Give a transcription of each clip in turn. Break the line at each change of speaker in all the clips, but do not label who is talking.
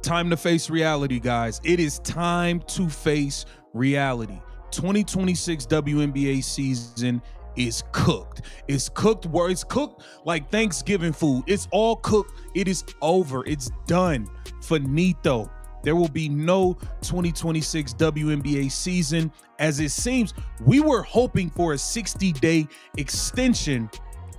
Time to face reality, guys. It is time to face reality. 2026 WNBA season is cooked. It's cooked where it's cooked like Thanksgiving food. It's all cooked. It is over. It's done. Finito. There will be no 2026 WNBA season. As it seems, we were hoping for a 60-day extension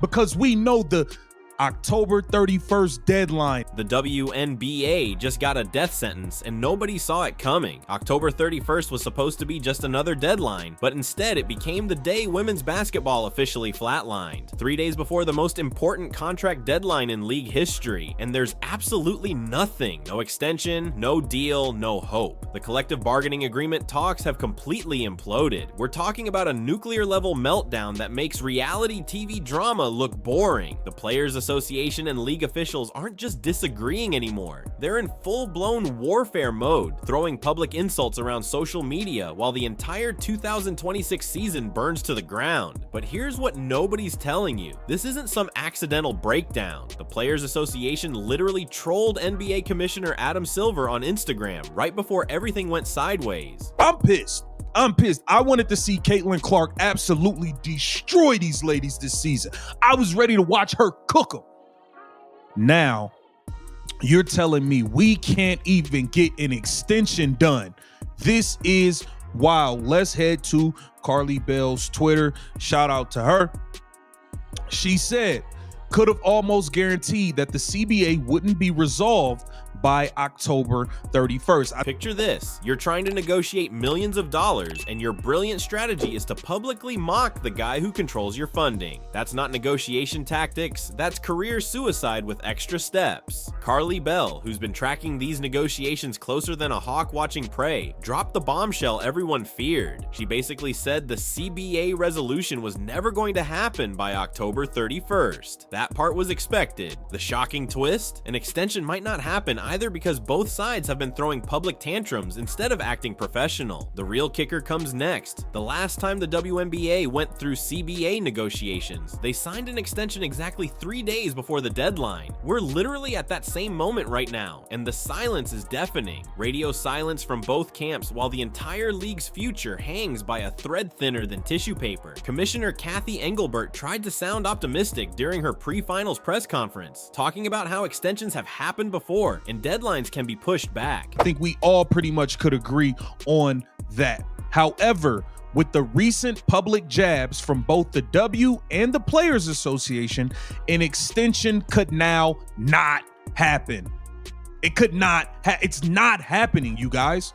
because we know the October 31st deadline.
The WNBA just got a death sentence and nobody saw it coming. October 31st was supposed to be just another deadline, but instead it became the day women's basketball officially flatlined. 3 days before the most important contract deadline in league history, and there's absolutely nothing. No extension, no deal, no hope. The collective bargaining agreement talks have completely imploded. We're talking about a nuclear level meltdown that makes reality TV drama look boring. The Players Association and league officials aren't just disagreeing anymore. They're in full-blown warfare mode, throwing public insults around social media while the entire 2026 season burns to the ground. But here's what nobody's telling you. This isn't some accidental breakdown. The Players Association literally trolled NBA Commissioner Adam Silver on Instagram right before everything went sideways.
I'm pissed. I wanted to see Caitlin Clark absolutely destroy these ladies this season. I was ready to watch her cook them. Now, you're telling me we can't even get an extension done. This is wild. Let's head to Carly Bell's Twitter. Shout out to her. She said, could have almost guaranteed that the CBA wouldn't be resolved by October 31st.
Picture this. You're trying to negotiate millions of dollars, and your brilliant strategy is to publicly mock the guy who controls your funding. That's not negotiation tactics, that's career suicide with extra steps. Carly Bell, who's been tracking these negotiations closer than a hawk watching prey, dropped the bombshell everyone feared. She basically said the CBA resolution was never going to happen by October 31st. That part was expected. The shocking twist? An extension might not happen either because both sides have been throwing public tantrums instead of acting professional. The real kicker comes next. The last time the WNBA went through CBA negotiations, they signed an extension exactly 3 days before the deadline. We're literally at that same moment right now, and the silence is deafening. Radio silence from both camps while the entire league's future hangs by a thread thinner than tissue paper. Commissioner Kathy Engelbert tried to sound optimistic during her pre-finals press conference, talking about how extensions have happened before and deadlines can be pushed back.
I think we all pretty much could agree on that. However, with the recent public jabs from both the W and the Players Association, an extension could now not happen. It could not. It's not happening, you guys.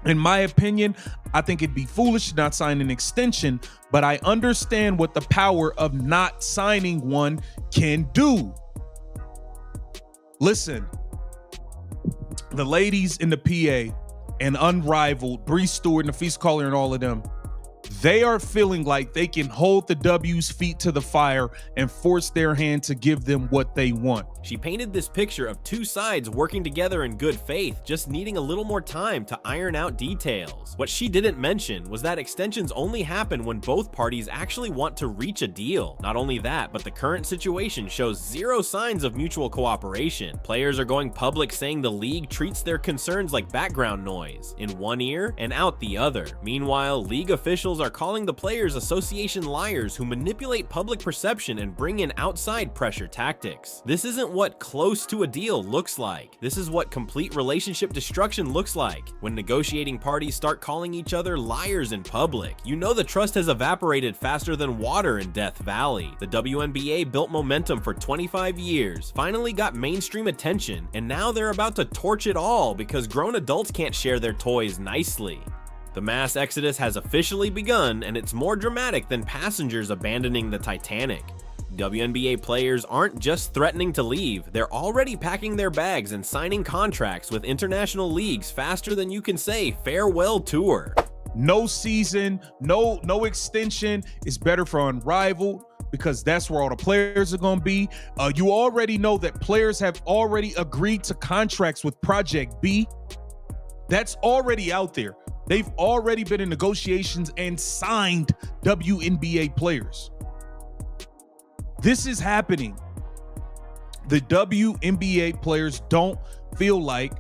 In my opinion, I think it'd be foolish to not sign an extension, but I understand what the power of not signing one can do. Listen, the ladies in the PA and Unrivaled, Bree Stewart, Nafisa Collier, and all of them, they are feeling like they can hold the W's feet to the fire and force their hand to give them what they want.
She painted this picture of two sides working together in good faith, just needing a little more time to iron out details. What she didn't mention was that extensions only happen when both parties actually want to reach a deal. Not only that, but the current situation shows zero signs of mutual cooperation. Players are going public saying the league treats their concerns like background noise, in one ear and out the other. Meanwhile, league officials are calling the Players Association liars who manipulate public perception and bring in outside pressure tactics. This isn't what close to a deal looks like. This is what complete relationship destruction looks like. When negotiating parties start calling each other liars in public, you know the trust has evaporated faster than water in Death Valley. The WNBA built momentum for 25 years, finally got mainstream attention, and now they're about to torch it all because grown adults can't share their toys nicely. The mass exodus has officially begun, and it's more dramatic than passengers abandoning the Titanic. WNBA players aren't just threatening to leave, they're already packing their bags and signing contracts with international leagues faster than you can say farewell tour.
No season, no extension is better for Unrivaled because that's where all the players are going to be. You already know that players have already agreed to contracts with Project B. That's already out there. They've already been in negotiations and signed WNBA players. This is happening. The WNBA players don't feel like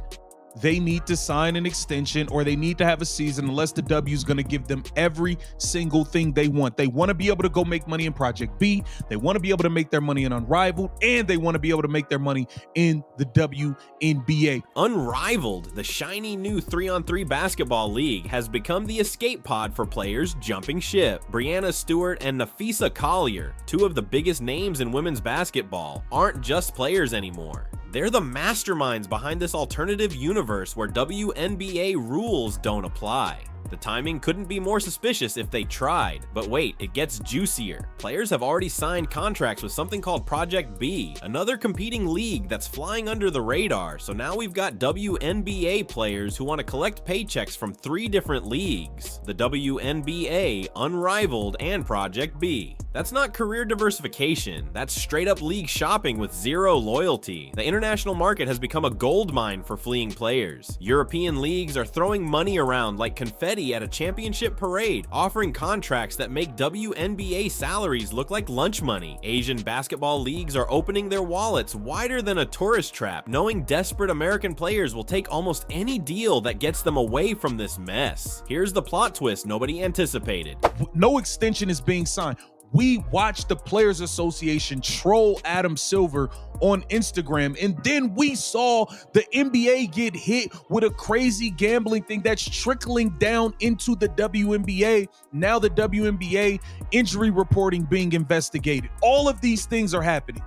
they need to sign an extension or they need to have a season unless the W is going to give them every single thing they want. They want to be able to go make money in Project B. They want to be able to make their money in Unrivaled, and they want to be able to make their money in the WNBA.
Unrivaled, the shiny new 3-on-3 basketball league, has become the escape pod for players jumping ship. Brianna Stewart and Nafisa Collier, two of the biggest names in women's basketball, aren't just players anymore. They're the masterminds behind this alternative universe where WNBA rules don't apply. The timing couldn't be more suspicious if they tried, but wait, it gets juicier. Players have already signed contracts with something called Project B, another competing league that's flying under the radar, so now we've got WNBA players who want to collect paychecks from 3 different leagues: the WNBA, Unrivaled, and Project B. That's not career diversification, that's straight up league shopping with zero loyalty. The international market has become a goldmine for fleeing players. European leagues are throwing money around like confetti at a championship parade, offering contracts that make WNBA salaries look like lunch money. Asian basketball leagues are opening their wallets wider than a tourist trap, knowing desperate American players will take almost any deal that gets them away from this mess. Here's the plot twist nobody anticipated.
No extension is being signed. We watched the Players Association troll Adam Silver on Instagram, and then we saw the NBA get hit with a crazy gambling thing that's trickling down into the WNBA. Now the WNBA injury reporting being investigated. All of these things are happening.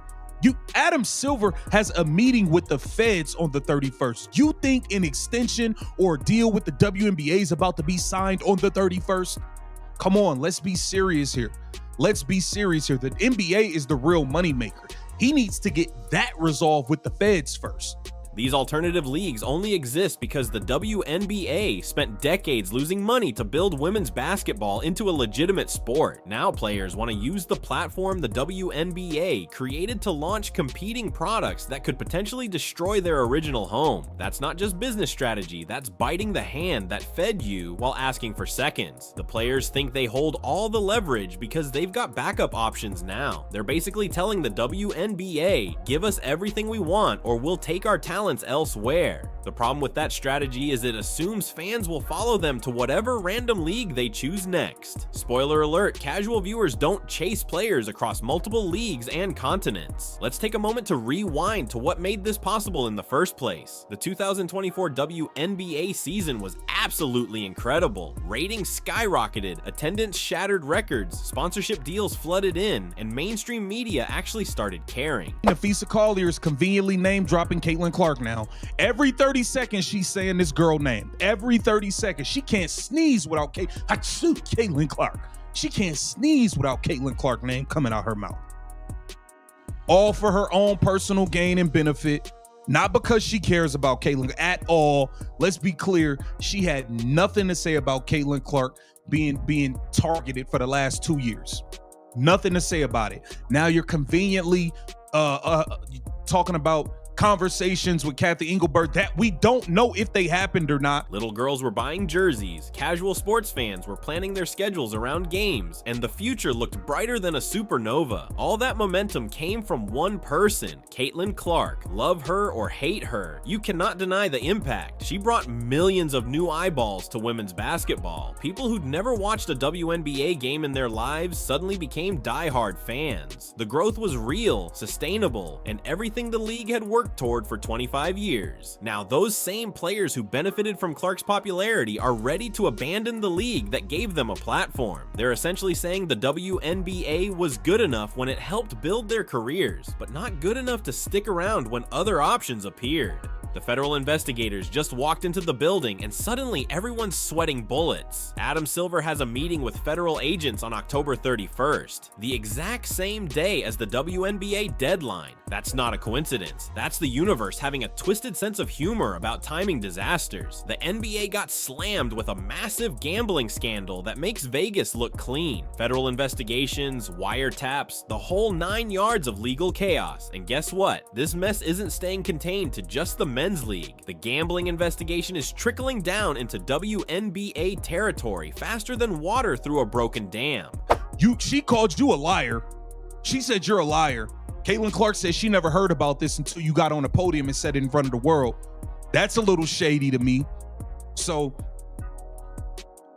Adam Silver has a meeting with the feds on the 31st. You think an extension or a deal with the WNBA is about to be signed on the 31st? Come on, let's be serious here. Let's be serious here. The NBA is the real moneymaker. He needs to get that resolved with the feds first.
These alternative leagues only exist because the WNBA spent decades losing money to build women's basketball into a legitimate sport. Now players want to use the platform the WNBA created to launch competing products that could potentially destroy their original home. That's not just business strategy, that's biting the hand that fed you while asking for seconds. The players think they hold all the leverage because they've got backup options now. They're basically telling the WNBA, give us everything we want or we'll take our talent elsewhere. The problem with that strategy is it assumes fans will follow them to whatever random league they choose next. Spoiler alert, casual viewers don't chase players across multiple leagues and continents. Let's take a moment to rewind to what made this possible in the first place. The 2024 WNBA season was absolutely incredible. Ratings skyrocketed, attendance shattered records, sponsorship deals flooded in, and mainstream media actually started caring.
Nafisa Collier is conveniently name-dropping Caitlin Clark now. Every 30 seconds, she's saying this girl name. Every 30 seconds. She can't sneeze without Caitlin Clark. She can't sneeze without Caitlin Clark name coming out her mouth. All for her own personal gain and benefit. Not because she cares about Caitlin at all. Let's be clear. She had nothing to say about Caitlin Clark being targeted for the last 2 years. Nothing to say about it. Now you're conveniently talking about conversations with Kathy Engelbert that we don't know if they happened or not.
Little girls were buying jerseys, casual sports fans were planning their schedules around games, and the future looked brighter than a supernova. All that momentum came from one person, Caitlin Clark. Love her or hate her, you cannot deny the impact. She brought millions of new eyeballs to women's basketball. People who'd never watched a WNBA game in their lives suddenly became diehard fans. The growth was real, sustainable, and everything the league had worked toward for 25 years. Now, those same players who benefited from Clark's popularity are ready to abandon the league that gave them a platform. They're essentially saying the WNBA was good enough when it helped build their careers, but not good enough to stick around when other options appeared. The federal investigators just walked into the building and suddenly everyone's sweating bullets. Adam Silver has a meeting with federal agents on October 31st, the exact same day as the WNBA deadline. That's not a coincidence. That's the universe having a twisted sense of humor about timing disasters. The NBA got slammed with a massive gambling scandal that makes Vegas look clean. Federal investigations, wiretaps, the whole 9 yards of legal chaos. And guess what? This mess isn't staying contained to just the men's league. The gambling investigation is trickling down into WNBA territory faster than water through a broken dam.
She called you a liar. She said you're a liar. Caitlin Clark says she never heard about this until you got on the podium and said it in front of the world. That's a little shady to me. So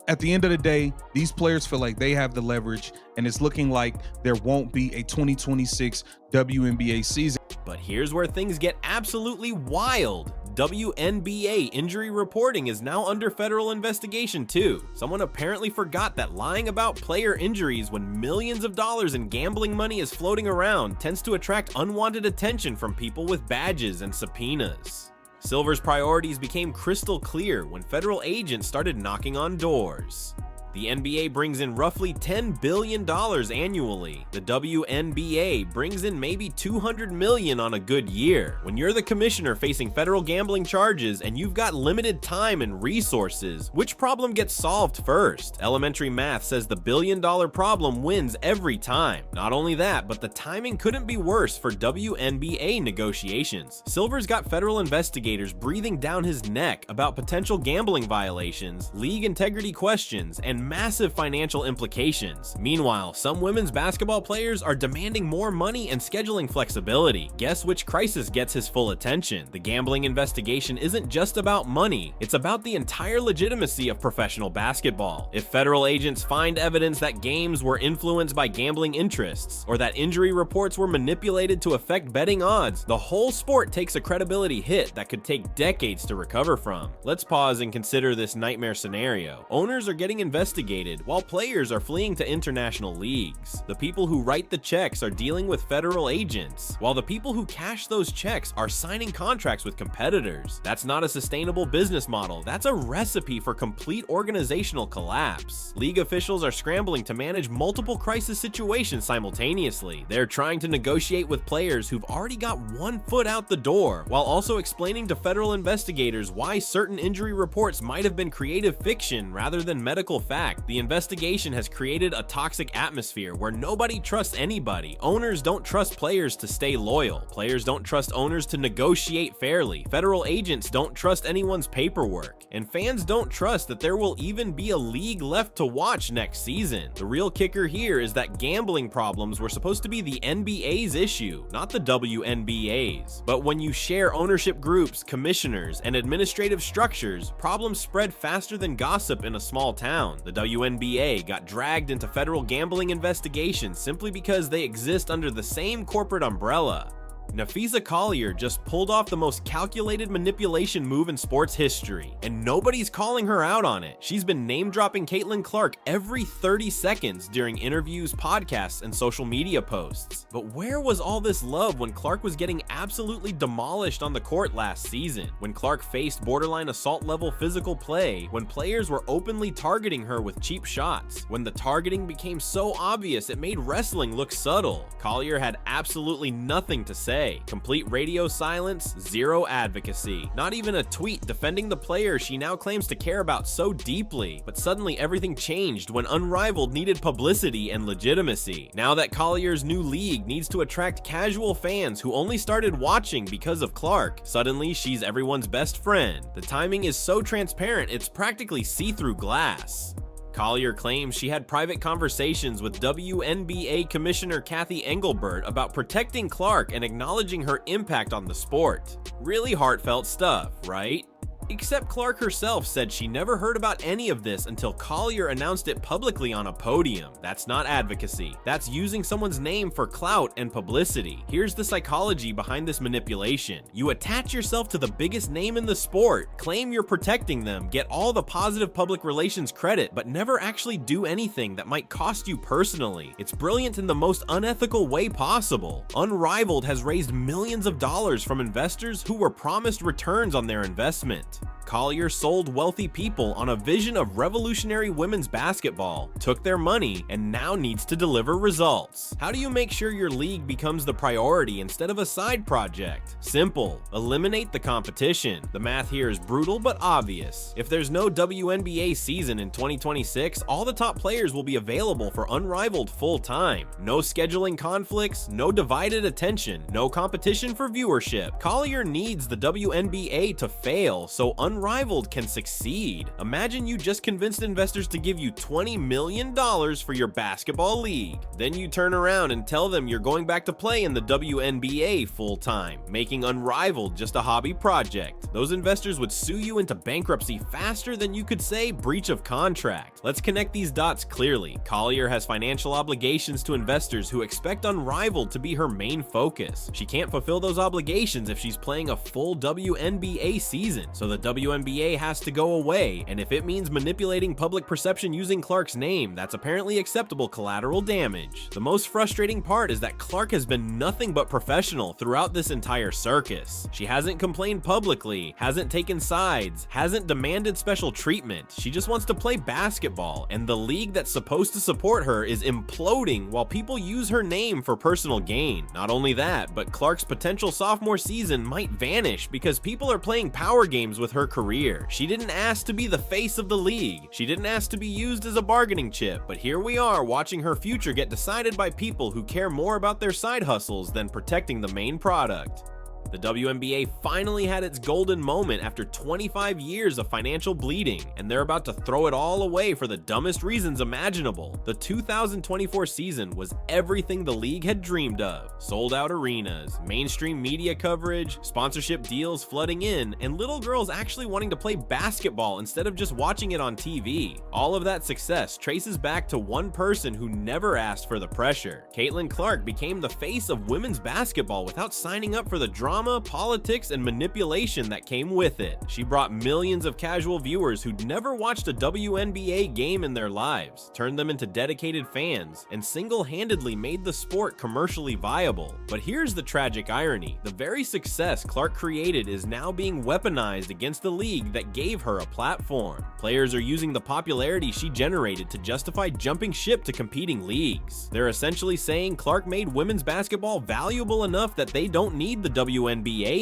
at the end of the day, these players feel like they have the leverage, and it's looking like there won't be a 2026 WNBA season.
But here's where things get absolutely wild. WNBA injury reporting is now under federal investigation too. Someone apparently forgot that lying about player injuries when millions of dollars in gambling money is floating around tends to attract unwanted attention from people with badges and subpoenas. Silver's priorities became crystal clear when federal agents started knocking on doors. The NBA brings in roughly $10 billion annually. The WNBA brings in maybe $200 million on a good year. When you're the commissioner facing federal gambling charges and you've got limited time and resources, which problem gets solved first? Elementary math says the billion-dollar problem wins every time. Not only that, but the timing couldn't be worse for WNBA negotiations. Silver's got federal investigators breathing down his neck about potential gambling violations, league integrity questions, and massive financial implications. Meanwhile, some women's basketball players are demanding more money and scheduling flexibility. Guess which crisis gets his full attention? The gambling investigation isn't just about money, it's about the entire legitimacy of professional basketball. If federal agents find evidence that games were influenced by gambling interests, or that injury reports were manipulated to affect betting odds, the whole sport takes a credibility hit that could take decades to recover from. Let's pause and consider this nightmare scenario. Owners are getting investigated while players are fleeing to international leagues. The people who write the checks are dealing with federal agents, while the people who cash those checks are signing contracts with competitors. That's not a sustainable business model. That's a recipe for complete organizational collapse. League officials are scrambling to manage multiple crisis situations simultaneously. They're trying to negotiate with players who've already got one foot out the door, while also explaining to federal investigators why certain injury reports might have been creative fiction rather than medical fact. The investigation has created a toxic atmosphere where nobody trusts anybody. Owners don't trust players to stay loyal. Players don't trust owners to negotiate fairly. Federal agents don't trust anyone's paperwork. And fans don't trust that there will even be a league left to watch next season. The real kicker here is that gambling problems were supposed to be the NBA's issue, not the WNBA's. But when you share ownership groups, commissioners, and administrative structures, problems spread faster than gossip in a small town. The WNBA got dragged into federal gambling investigations simply because they exist under the same corporate umbrella. Napheesa Collier just pulled off the most calculated manipulation move in sports history, and nobody's calling her out on it. She's been name-dropping Caitlin Clark every 30 seconds during interviews, podcasts, and social media posts. But where was all this love when Clark was getting absolutely demolished on the court last season? When Clark faced borderline assault-level physical play, when players were openly targeting her with cheap shots, when the targeting became so obvious it made wrestling look subtle, Collier had absolutely nothing to say. Complete radio silence, zero advocacy. Not even a tweet defending the player she now claims to care about so deeply. But suddenly everything changed when Unrivaled needed publicity and legitimacy. Now that Collier's new league needs to attract casual fans who only started watching because of Clark, suddenly she's everyone's best friend. The timing is so transparent it's practically see-through glass. Collier claims she had private conversations with WNBA Commissioner Kathy Engelbert about protecting Clark and acknowledging her impact on the sport. Really heartfelt stuff, right? Except Clark herself said she never heard about any of this until Collier announced it publicly on a podium. That's not advocacy. That's using someone's name for clout and publicity. Here's the psychology behind this manipulation. You attach yourself to the biggest name in the sport, claim you're protecting them, get all the positive public relations credit, but never actually do anything that might cost you personally. It's brilliant in the most unethical way possible. Unrivaled has raised millions of dollars from investors who were promised returns on their investment. Collier sold wealthy people on a vision of revolutionary women's basketball, took their money, and now needs to deliver results. How do you make sure your league becomes the priority instead of a side project? Simple. Eliminate the competition. The math here is brutal but obvious. If there's no WNBA season in 2026, all the top players will be available for Unrivaled full-time. No scheduling conflicts, no divided attention, no competition for viewership. Collier needs the WNBA to fail so Unrivaled Unrivaled can succeed. Imagine you just convinced investors to give you $20 million for your basketball league. Then you turn around and tell them you're going back to play in the WNBA full-time, making Unrivaled just a hobby project. Those investors would sue you into bankruptcy faster than you could say breach of contract. Let's connect these dots clearly. Collier has financial obligations to investors who expect Unrivaled to be her main focus. She can't fulfill those obligations if she's playing a full WNBA season, so the WNBA has to go away, and if it means manipulating public perception using Clark's name, that's apparently acceptable collateral damage. The most frustrating part is that Clark has been nothing but professional throughout this entire circus. She hasn't complained publicly, hasn't taken sides, hasn't demanded special treatment. She just wants to play basketball, and the league that's supposed to support her is imploding while people use her name for personal gain. Not only that, but Clark's potential sophomore season might vanish because people are playing power games with her career. She didn't ask to be the face of the league. She didn't ask to be used as a bargaining chip, but here we are watching her future get decided by people who care more about their side hustles than protecting the main product. The WNBA finally had its golden moment after 25 years of financial bleeding, and they're about to throw it all away for the dumbest reasons imaginable. The 2024 season was everything the league had dreamed of. Sold-out arenas, mainstream media coverage, sponsorship deals flooding in, and little girls actually wanting to play basketball instead of just watching it on TV. All of that success traces back to one person who never asked for the pressure. Caitlin Clark became the face of women's basketball without signing up for the drama, politics, and manipulation that came with it. She brought millions of casual viewers who'd never watched a WNBA game in their lives, turned them into dedicated fans, and single-handedly made the sport commercially viable. But here's the tragic irony. The very success Clark created is now being weaponized against the league that gave her a platform. Players are using the popularity she generated to justify jumping ship to competing leagues. They're essentially saying Clark made women's basketball valuable enough that they don't need the WNBA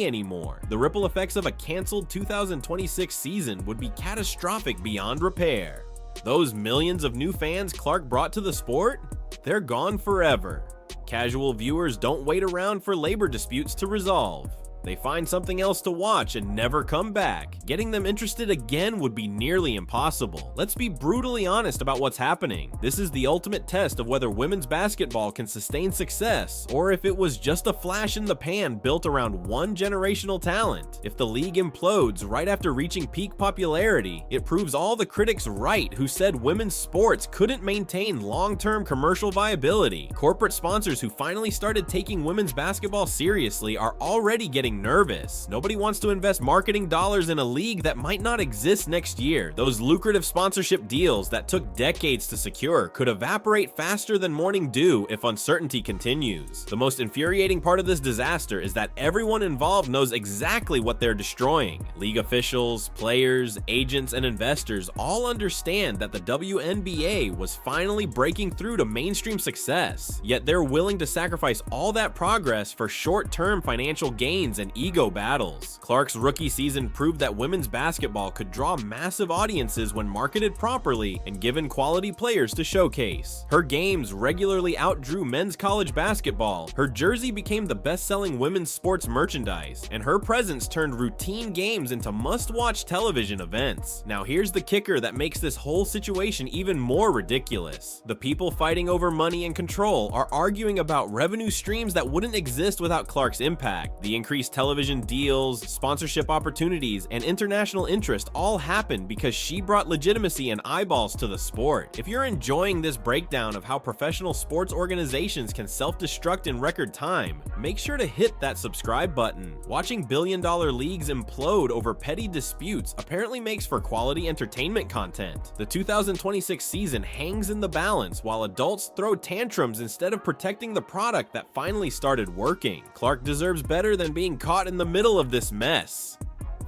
anymore. The ripple effects of a canceled 2026 season would be catastrophic beyond repair. Those millions of new fans Clark brought to the sport? They're gone forever. Casual viewers don't wait around for labor disputes to resolve. They find something else to watch and never come back. Getting them interested again would be nearly impossible. Let's be brutally honest about what's happening. This is the ultimate test of whether women's basketball can sustain success, or if it was just a flash in the pan built around one generational talent. If the league implodes right after reaching peak popularity, it proves all the critics right who said women's sports couldn't maintain long-term commercial viability. Corporate sponsors who finally started taking women's basketball seriously are already getting nervous. Nobody wants to invest marketing dollars in a league that might not exist next year. Those lucrative sponsorship deals that took decades to secure could evaporate faster than morning dew if uncertainty continues. The most infuriating part of this disaster is that everyone involved knows exactly what they're destroying. League officials, players, agents, and investors all understand that the WNBA was finally breaking through to mainstream success, yet they're willing to sacrifice all that progress for short-term financial gains and ego battles. Clark's rookie season proved that women's basketball could draw massive audiences when marketed properly and given quality players to showcase. Her games regularly outdrew men's college basketball, her jersey became the best-selling women's sports merchandise, and her presence turned routine games into must-watch television events. Now here's the kicker that makes this whole situation even more ridiculous. The people fighting over money and control are arguing about revenue streams that wouldn't exist without Clark's impact. The increased television deals, sponsorship opportunities, and international interest all happened because she brought legitimacy and eyeballs to the sport. If you're enjoying this breakdown of how professional sports organizations can self-destruct in record time, make sure to hit that subscribe button. Watching billion-dollar leagues implode over petty disputes apparently makes for quality entertainment content. The 2026 season hangs in the balance while adults throw tantrums instead of protecting the product that finally started working. Clark deserves better than being caught in the middle of this mess.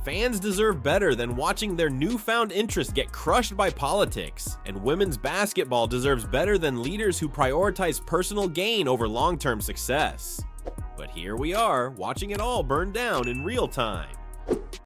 Fans deserve better than watching their newfound interest get crushed by politics, and women's basketball deserves better than leaders who prioritize personal gain over long-term success. But here we are, watching it all burn down in real time.